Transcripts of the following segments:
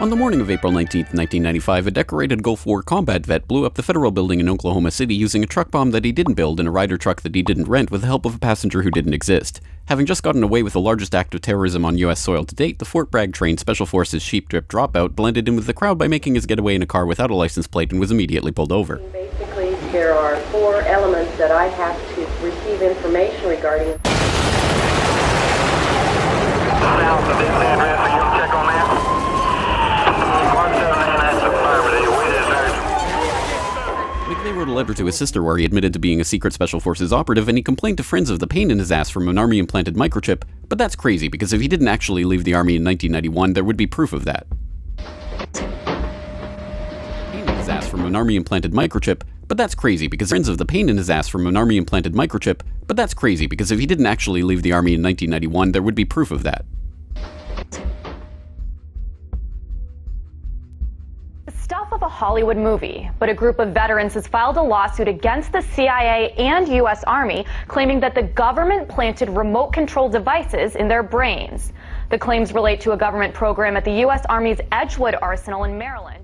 On the morning of April 19, 1995, a decorated Gulf War combat vet blew up the federal building in Oklahoma City using a truck bomb that he didn't build in a Ryder truck that he didn't rent with the help of a passenger who didn't exist. Having just gotten away with the largest act of terrorism on U.S. soil to date, the Fort Bragg-trained Special Forces Sheep Drip Dropout blended in with the crowd by making his getaway in a car without a license plate and was immediately pulled over. Basically, there are 4 elements that I have to receive information regarding. South of this address, are you going to check on that? 179, that's affirmative. McVeigh wrote a letter to his sister where he admitted to being a secret Special Forces operative, and he complained to friends of the pain in his ass from an Army-implanted microchip, but that's crazy because if he didn't actually leave the Army in 1991, there would be proof of that. Pain in his ass from an Army-implanted microchip, but that's crazy because friends of the pain in his ass from an Army-implanted microchip, but that's crazy because if he didn't actually leave the Army in 1991, there would be proof of that. Stuff of a Hollywood movie, but a group of veterans has filed a lawsuit against the CIA and U.S. Army, claiming that the government planted remote control devices in their brains. The claims relate to a government program at the U.S. Army's Edgewood Arsenal in Maryland.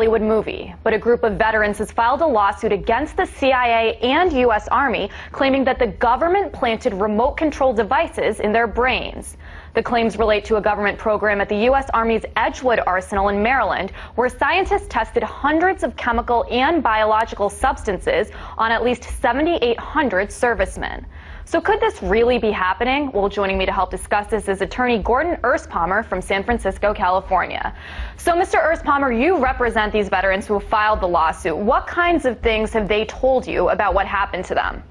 Hollywood movie, but a group of veterans has filed a lawsuit against the CIA and U.S. Army, claiming that the government planted remote control devices in their brains. The claims relate to a government program at the U.S. Army's Edgewood Arsenal in Maryland, where scientists tested hundreds of chemical and biological substances on at least 7,800 servicemen. So could this really be happening? Well, joining me to help discuss this is attorney Gordon Erspalmer from San Francisco, California. So, Mr. Erspalmer, you represent these veterans who have filed the lawsuit. What kinds of things have they told you about what happened to them?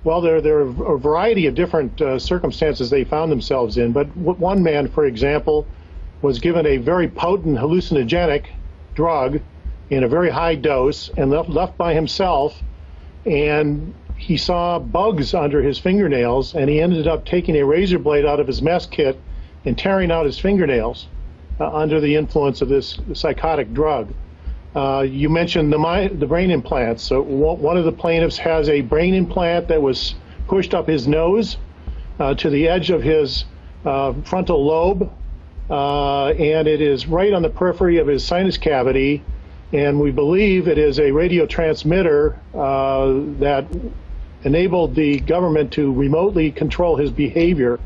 Well, there are a variety of different circumstances they found themselves in, but one man, for example, was given a very potent hallucinogenic drug in a very high dose and left by himself, and he saw bugs under his fingernails, and he ended up taking a razor blade out of his mess kit and tearing out his fingernails under the influence of this psychotic drug. You mentioned the brain implants. So one of the plaintiffs has a brain implant that was pushed up his nose to the edge of his frontal lobe, and it is right on the periphery of his sinus cavity, and we believe it is a radio transmitter that enabled the government to remotely control his behavior.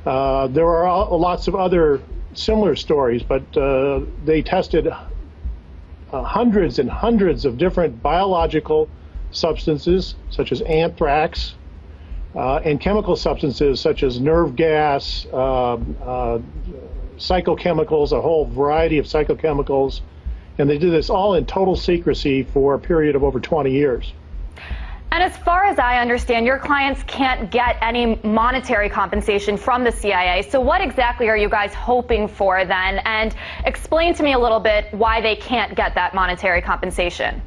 There are lots of other similar stories, but they tested hundreds and hundreds of different biological substances, such as anthrax, and chemical substances such as nerve gas, psychochemicals, a whole variety of psychochemicals, and they did this all in total secrecy for a period of over 20 years. And as far as I understand, your clients can't get any monetary compensation from the CIA. So what exactly are you guys hoping for then? And explain to me a little bit why they can't get that monetary compensation.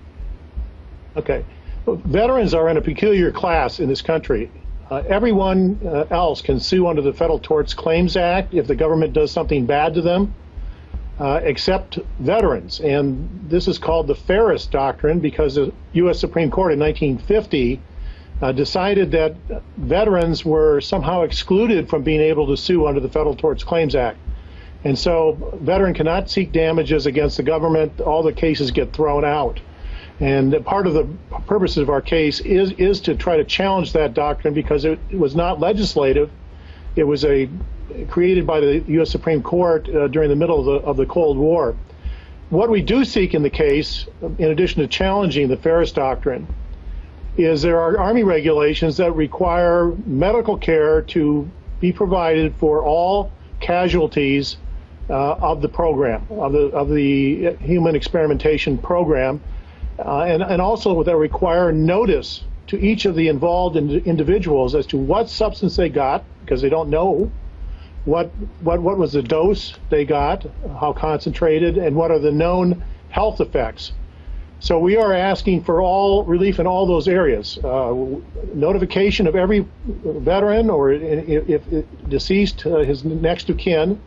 Okay. Veterans are in a peculiar class in this country. Everyone else can sue under the Federal Tort Claims Act if the government does something bad to them, except veterans. And this is called the Ferris Doctrine because the U.S. Supreme Court in 1950 decided that veterans were somehow excluded from being able to sue under the Federal Tort Claims Act. And so veteran cannot seek damages against the government. All the cases get thrown out. And part of the purpose of our case is to try to challenge that doctrine because it was not legislative. It was created by the U.S. Supreme Court during the middle of the Cold War. What we do seek in the case, in addition to challenging the Ferris Doctrine, is there are Army regulations that require medical care to be provided for all casualties of the program, of the human experimentation program, and also that require notice to each of the involved individuals as to what substance they got, because they don't know what was the dose they got, how concentrated, and what are the known health effects. So we are asking for all relief in all those areas. Notification of every veteran, or if deceased, his next of kin,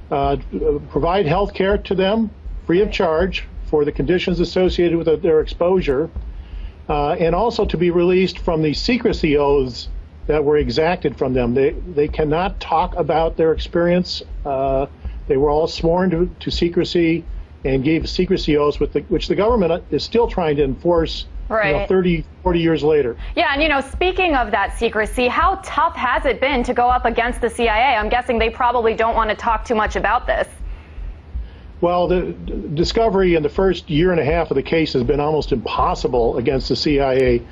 provide health care to them free of charge for the conditions associated with their exposure, and also to be released from the secrecy oaths that were exacted from them. They cannot talk about their experience. They were all sworn to secrecy and gave secrecy oaths which the government is still trying to enforce, right, 30, 40 years later. Yeah, and speaking of that secrecy, how tough has it been to go up against the CIA? I'm guessing they probably don't want to talk too much about this. Well, the discovery in the first year and a half of the case has been almost impossible against the CIA.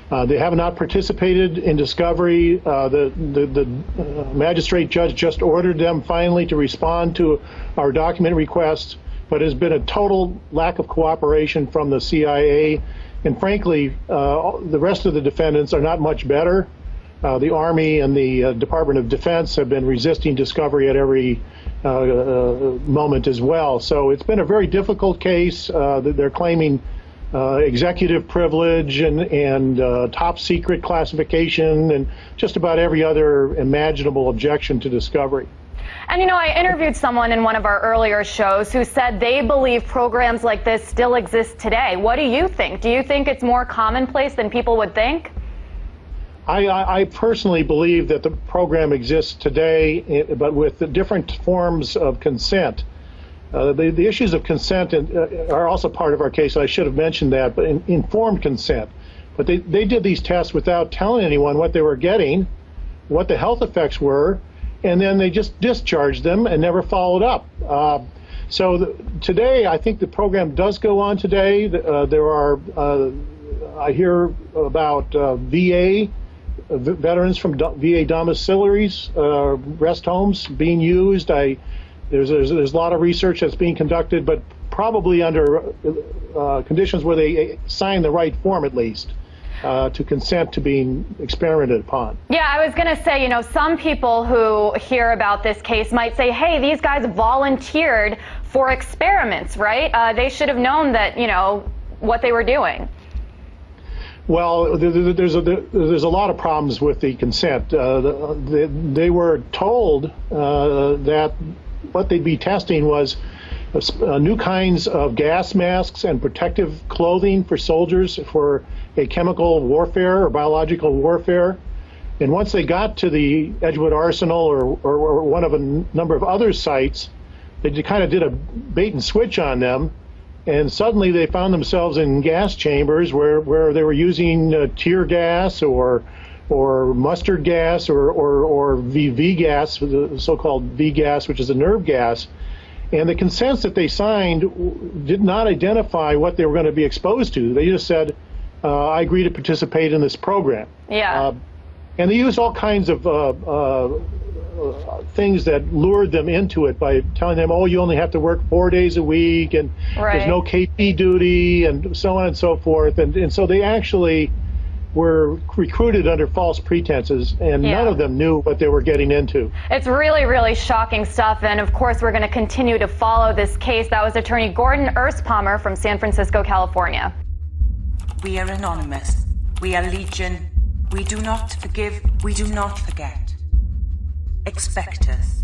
They have not participated in discovery. The magistrate judge just ordered them finally to respond to our document requests, but there's been a total lack of cooperation from the CIA. And frankly, the rest of the defendants are not much better. The Army and the Department of Defense have been resisting discovery at every moment as well. So it's been a very difficult case. They're claiming executive privilege and top secret classification and just about every other imaginable objection to discovery. And I interviewed someone in one of our earlier shows who said they believe programs like this still exist today. What do you think? Do you think it's more commonplace than people would think? I personally believe that the program exists today, but with the different forms of consent. The issues of consent are also part of our case. I should have mentioned that, but informed consent. But they did these tests without telling anyone what they were getting, what the health effects were, and then they just discharged them and never followed up. Today, I think the program does go on today. There are, I hear about VA, veterans from VA domiciliaries, rest homes being used. There's a lot of research that's being conducted, but probably under conditions where they sign the right form at least. To consent to being experimented upon. Yeah, I was going to say, some people who hear about this case might say, hey, these guys volunteered for experiments, right? They should have known that, what they were doing. Well, there's a lot of problems with the consent. They were told that what they'd be testing was new kinds of gas masks and protective clothing for soldiers for a chemical warfare or biological warfare. And once they got to the Edgewood Arsenal or one of a number of other sites, they kind of did a bait and switch on them. And suddenly they found themselves in gas chambers where they were using tear gas or mustard gas or VV gas, the so-called V gas, which is a nerve gas. And the consents that they signed did not identify what they were going to be exposed to. They just said, I agree to participate in this program. Yeah. And they used all kinds of things that lured them into it by telling them, oh, you only have to work 4 days a week, and there's no KP duty, and so on and so forth. And so they actually were recruited under false pretenses, and none of them knew what they were getting into. It's really, really shocking stuff, and of course we're going to continue to follow this case. That was attorney Gordon Erspalmer from San Francisco, California. We are anonymous. We are legion. We do not forgive. We do not forget. Expect us.